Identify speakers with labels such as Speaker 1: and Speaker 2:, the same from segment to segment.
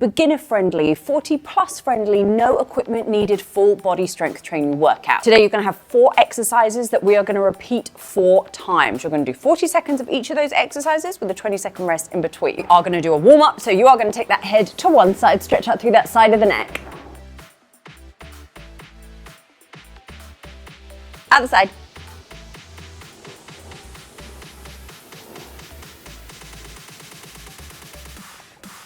Speaker 1: beginner friendly, 40 plus friendly, no equipment needed, full body strength training workout. Today you're going to have 4 exercises that we are going to repeat 4 times. You're going to do 40 seconds of each of those exercises with a 20-second rest in between. You are going to do a warm up, so you are going to take that head to one side, stretch out through that side of the neck. Other side.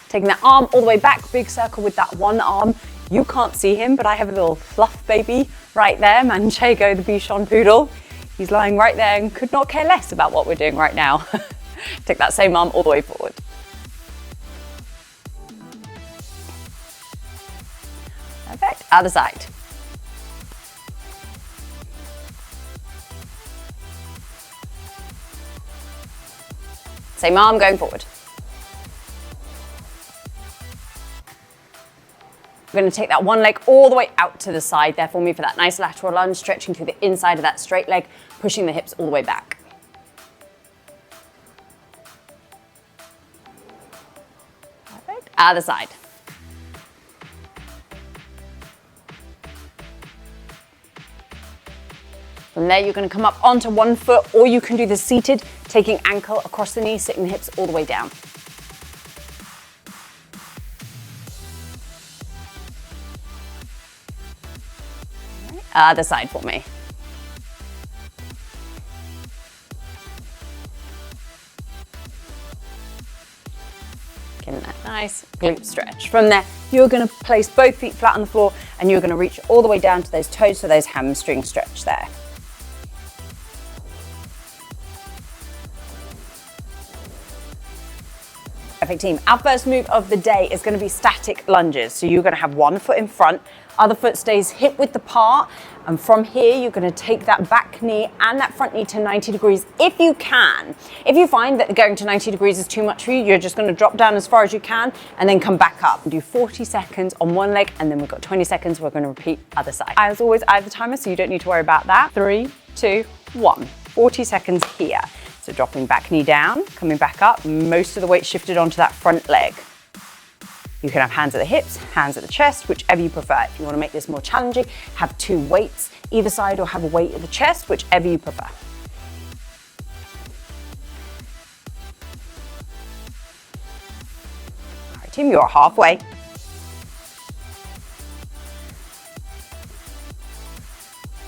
Speaker 1: Taking that arm all the way back, big circle with that one arm. You can't see him, but I have a little fluff baby right there, Manchego the Bichon Poodle. He's lying right there and could not care less about what we're doing right now. Take that same arm all the way forward. Perfect, other side. Same arm going forward. We're going to take that one leg all the way out to the side there for me for that nice lateral lunge, stretching through the inside of that straight leg, pushing the hips all the way back. Perfect. Other side. From there, you're going to come up onto one foot, or you can do the seated, taking ankle across the knee, sitting the hips all the way down. Other side for me. Getting that nice glute stretch. From there, you're going to place both feet flat on the floor and you're going to reach all the way down to those toes for those hamstring stretch there. Perfect, team. Our first move of the day is going to be static lunges. So you're going to have one foot in front, other foot stays hip width apart, and from here you're going to take that back knee and that front knee to 90 degrees if you can. If you find that going to 90 degrees is too much for you, you're just going to drop down as far as you can and then come back up. Do 40 seconds on one leg, and then we've got 20 seconds. We're going to repeat other side. As always, I have the timer, so you don't need to worry about that. 3, 2, 1. 40 seconds here. So dropping back knee down, coming back up, most of the weight shifted onto that front leg. You can have hands at the hips, hands at the chest, whichever you prefer. If you want to make this more challenging, have 2 weights either side or have a weight at the chest, whichever you prefer. All right, team, you're halfway.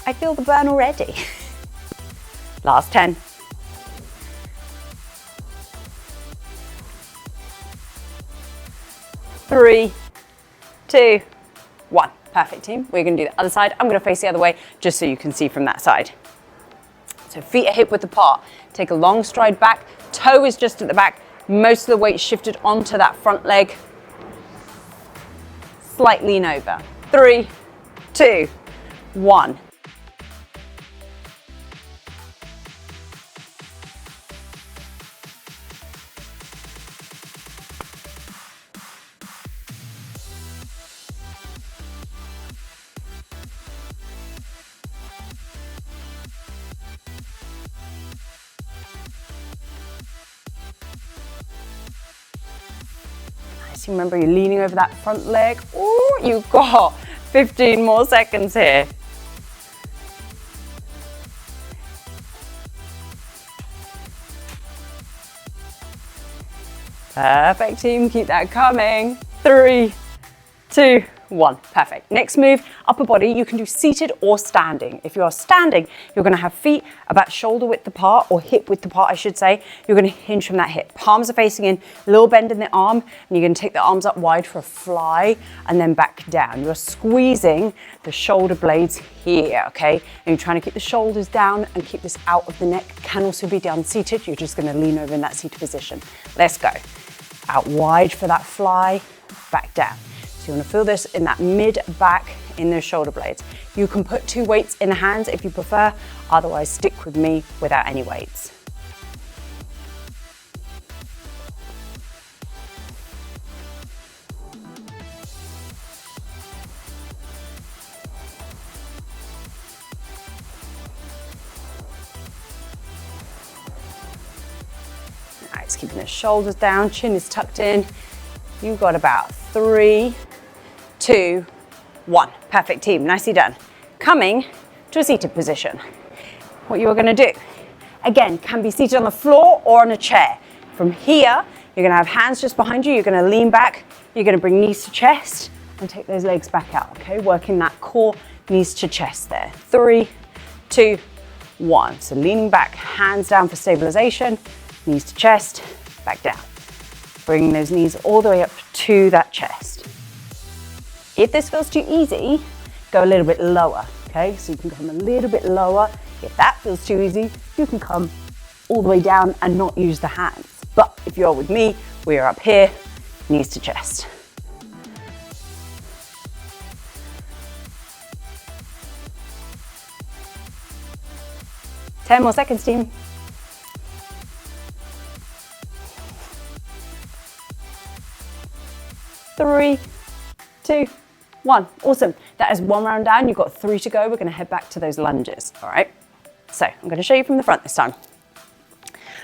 Speaker 1: I feel the burn already. Last 10. 3, 2, 1. Perfect, team. We're going to do the other side. I'm going to face the other way just so you can see from that side. So feet are hip width apart. Take a long stride back. Toe is just at the back. Most of the weight shifted onto that front leg. Slight lean over. 3, 2, 1. Remember, you're leaning over that front leg. Ooh, you've got 15 more seconds here. Perfect, team. Keep that coming. 3, 2, 1. Perfect. Next move, upper body. You can do seated or standing. If you are standing, you're going to have feet about shoulder width apart, or hip width apart, I should say. You're going to hinge from that hip. Palms are facing in, a little bend in the arm, and you're going to take the arms up wide for a fly and then back down. You're squeezing the shoulder blades here, okay? And you're trying to keep the shoulders down and keep this out of the neck. Can also be done seated. You're just going to lean over in that seated position. Let's go. Out wide for that fly, back down. You want to feel this in that mid back in those shoulder blades. You can put 2 weights in the hands if you prefer, otherwise stick with me without any weights. Nice, keeping the shoulders down, chin is tucked in. You've got about 3, 2, 1. Perfect, team. Nicely done. Coming to a seated position. What you are going to do, again, can be seated on the floor or on a chair. From here, you're going to have hands just behind you. You're going to lean back. You're going to bring knees to chest and take those legs back out, okay? Working that core, knees to chest there. 3, 2, 1. So leaning back, hands down for stabilization, knees to chest, back down. Bringing those knees all the way up to that chest. If this feels too easy, go a little bit lower, okay? So you can come a little bit lower. If that feels too easy, you can come all the way down and not use the hands. But if you're with me, we are up here, knees to chest. Ten more seconds, team. 3, 2, 1. Awesome. That is one round down. You've got 3 to go. We're going to head back to those lunges. All right. So I'm going to show you from the front this time.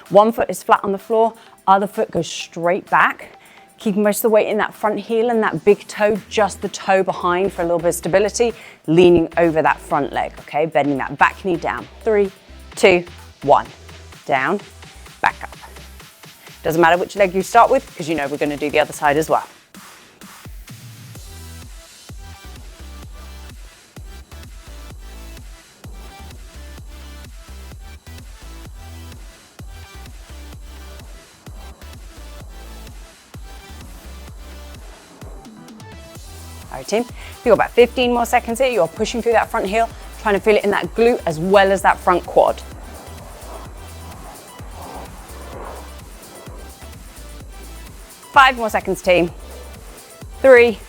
Speaker 1: One foot is flat on the floor. Other foot goes straight back. Keeping most of the weight in that front heel and that big toe, just the toe behind for a little bit of stability. Leaning over that front leg. Okay. Bending that back knee down. 3, 2, 1. Down, back up. Doesn't matter which leg you start with because you know we're going to do the other side as well. All right, team, you've got about 15 more seconds here. You're pushing through that front heel, trying to feel it in that glute as well as that front quad. 5 more seconds, team. 3,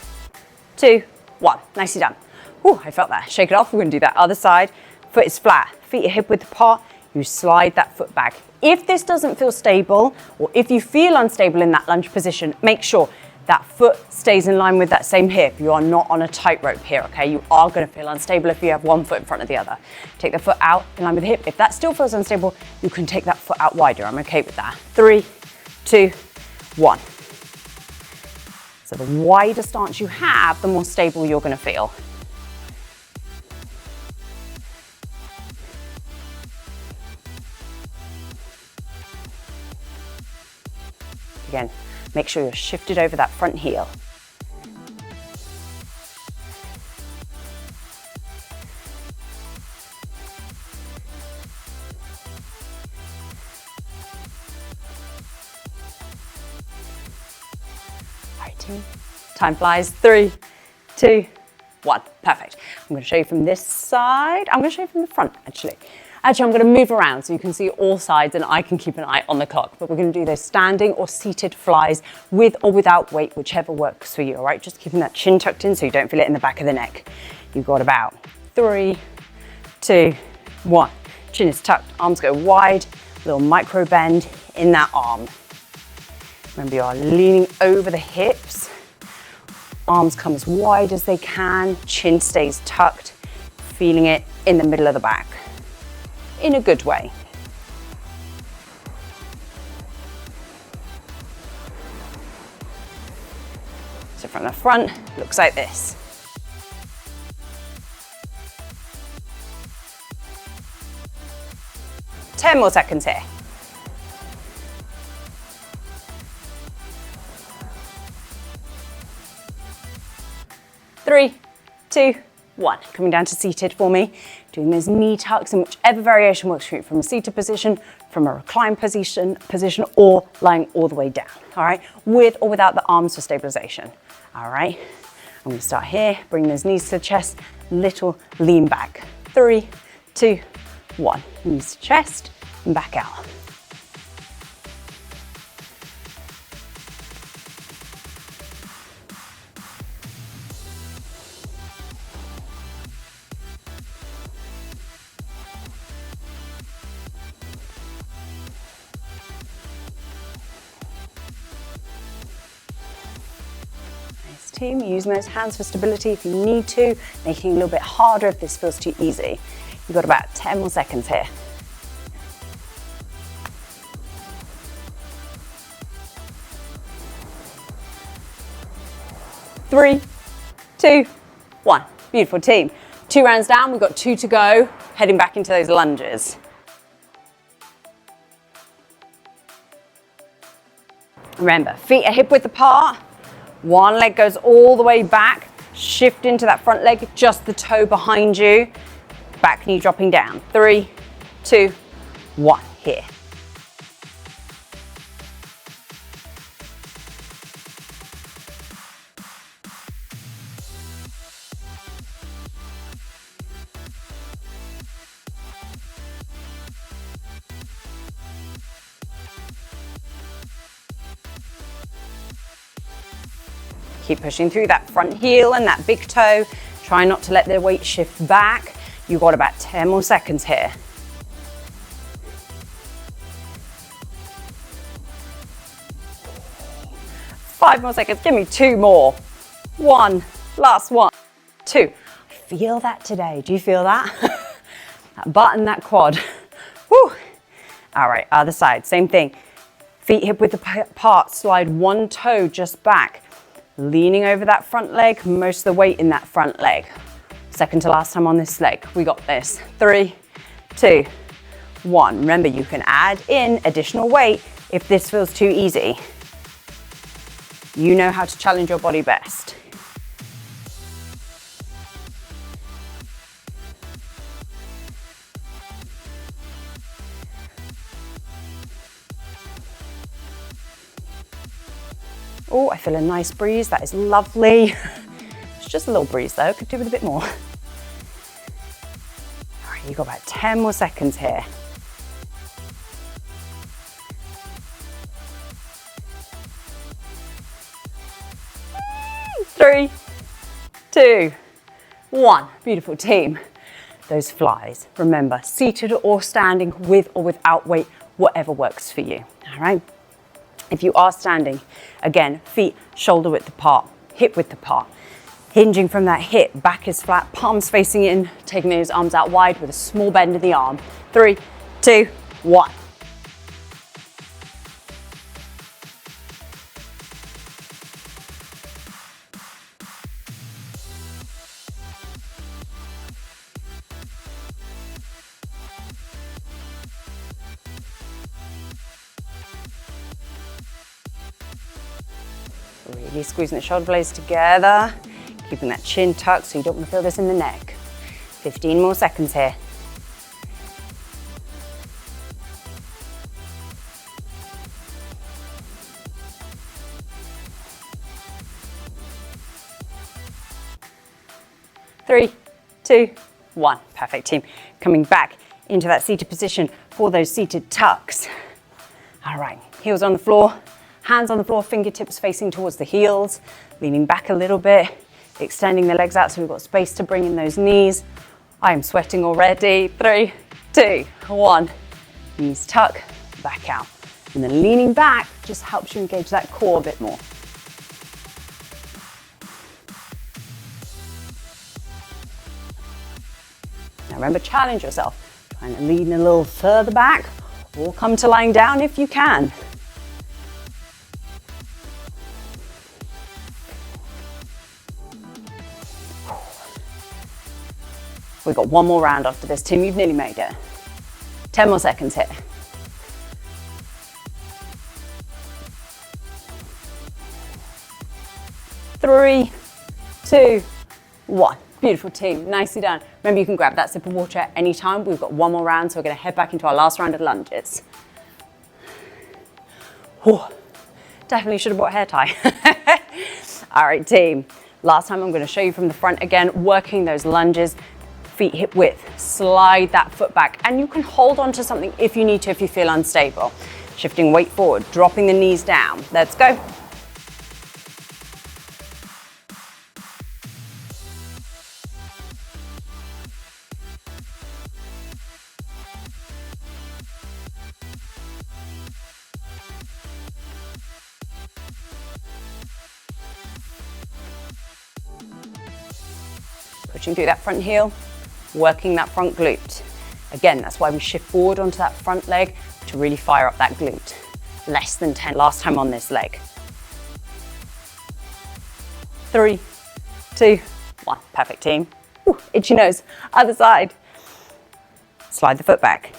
Speaker 1: 2, 1. Nicely done. Whew, I felt that. Shake it off. We're going to do that other side. Foot is flat. Feet are hip width apart. You slide that foot back. If this doesn't feel stable, or if you feel unstable in that lunge position, make sure that foot stays in line with that same hip. You are not on a tightrope here, okay? You are going to feel unstable if you have one foot in front of the other. Take the foot out in line with the hip. If that still feels unstable, you can take that foot out wider. I'm okay with that. 3, 2, 1. So the wider stance you have, the more stable you're going to feel. Again, make sure you're shifted over that front heel. All right, team. Time flies. 3, 2, 1. Perfect. I'm going to show you from this side. I'm going to show you from the front, actually. Actually, I'm going to move around so you can see all sides and I can keep an eye on the clock. But we're going to do those standing or seated flies with or without weight, whichever works for you, all right? Just keeping that chin tucked in so you don't feel it in the back of the neck. You've got about 3, 2, 1. Chin is tucked, arms go wide, little micro bend in that arm. Remember, you are leaning over the hips. Arms come as wide as they can, chin stays tucked, feeling it in the middle of the back. In a good way. So from the front, looks like this. Ten more seconds here. 3, 2, 1. Coming down to seated for me. Doing those knee tucks in whichever variation works for you, from a seated position, from a reclined position, or lying all the way down, all right? With or without the arms for stabilization, all right? I'm gonna start here, bring those knees to the chest, little lean back. 3, 2, 1. Knees to chest, and back out. Team, using those hands for stability if you need to, making it a little bit harder if this feels too easy. You've got about 10 more seconds here. 3, 2, 1. Beautiful team. 2 rounds down, we've got 2 to go, heading back into those lunges. Remember, feet are hip width apart. One leg goes all the way back. Shift into that front leg, just the toe behind you. Back knee dropping down. 3, 2, 1. Here. Keep pushing through that front heel and that big toe. Try not to let the weight shift back. You've got about 10 more seconds here. 5 more seconds. Give me 2 more. 1. Last 1. 2. I feel that today. Do you feel that? That butt and that quad. Woo. All right, other side. Same thing. Feet hip width apart. Slide one toe just back. Leaning over that front leg, most of the weight in that front leg. Second to last time on this leg. We got this. 3, 2, 1. Remember, you can add in additional weight if this feels too easy. You know how to challenge your body best. Oh, I feel a nice breeze. That is lovely. It's just a little breeze though. Could do with a bit more. All right, you've got about 10 more seconds here. 3, 2, 1. Beautiful team. Those flies. Remember, seated or standing with or without weight, whatever works for you. All right. If you are standing, again, feet shoulder width apart, hip width apart. Hinging from that hip, back is flat, palms facing in, taking those arms out wide with a small bend in the arm. 3, 2, 1. Really squeezing the shoulder blades together, keeping that chin tucked so you don't want to feel this in the neck. 15 more seconds here. Three, 2, 1. Perfect team. Coming back into that seated position for those seated tucks. All right, heels on the floor. Hands on the floor, fingertips facing towards the heels, leaning back a little bit, extending the legs out so we've got space to bring in those knees. I am sweating already. 3, 2, 1. Knees tuck, back out. And then leaning back just helps you engage that core a bit more. Now remember, challenge yourself. Trying to lean a little further back or come to lying down if you can. We've got 1 more round after this, team. You've nearly made it. 10 more seconds here. 3, 2, 1. Beautiful team, nicely done. Remember, you can grab that sip of water at any time. We've got 1 more round, so we're gonna head back into our last round of lunges. Whew. Definitely should have brought a hair tie. All right, team. Last time I'm gonna show you from the front again, working those lunges. Feet hip width, slide that foot back, and you can hold on to something if you need to, if you feel unstable. Shifting weight forward, dropping the knees down. Let's go. Pushing through that front heel. Working that front glute. Again, that's why we shift forward onto that front leg to really fire up that glute. Less than 10 last time on this leg. 3, 2, 1. Perfect, team. Ooh, itchy nose. Other side. Slide the foot back.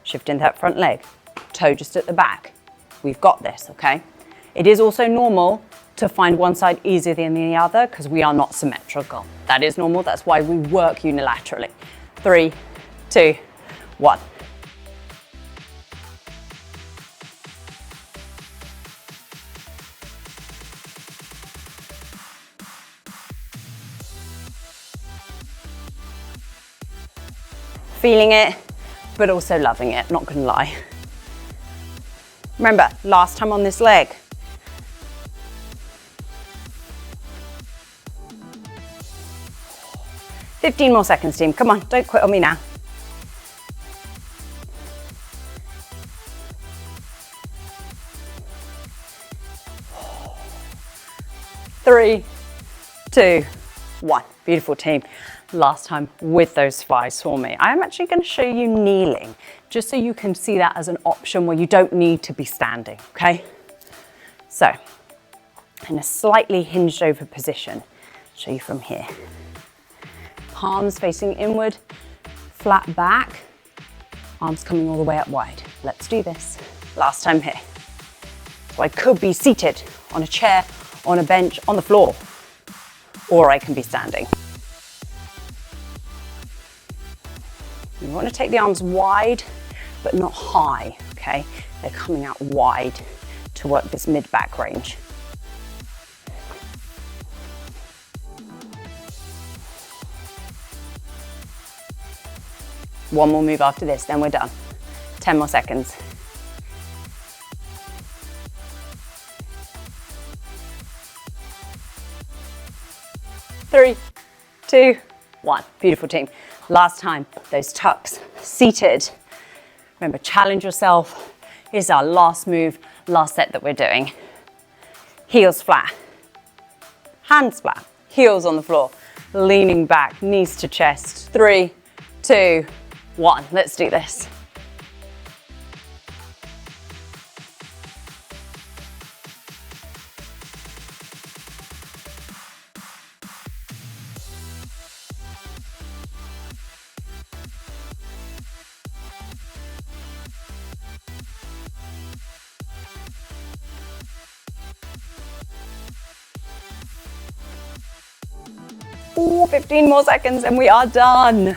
Speaker 1: Shift into that front leg. Toe just at the back. We've got this, okay? It is also normal to find one side easier than the other because we are not symmetrical. That is normal. That's why we work unilaterally. 3, 2, 1. Feeling it, but also loving it, not gonna lie. Remember, last time on this leg. "15 more seconds, team. Come on, don't quit on me now. Three, 2, 1. Beautiful, team. Last time with those thighs for me. I'm actually going to show you kneeling, just so you can see that as an option where you don't need to be standing, okay? So, in a slightly hinged over position, show you from here. Palms facing inward, flat back, arms coming all the way up wide. Let's do this. Last time here. So I could be seated on a chair, on a bench, on the floor, or I can be standing. You want to take the arms wide, but not high, okay? They're coming out wide to work this mid-back range. One more move after this, then we're done. 10 more seconds. Three, 2, 1. Beautiful, team. Last time, those tucks, seated. Remember, challenge yourself. Here's our last move, last set that we're doing. Heels flat, hands flat, heels on the floor, leaning back, knees to chest. 3, 2, 1. Let's do this. Ooh, 15 more seconds and we are done.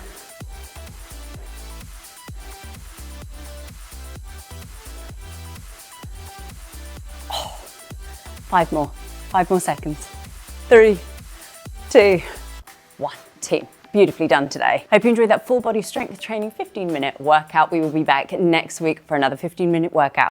Speaker 1: Oh, 5 more seconds. 3, 2, 1. Team, beautifully done today. Hope you enjoyed that full body strength training 15-minute workout. We will be back next week for another 15-minute workout.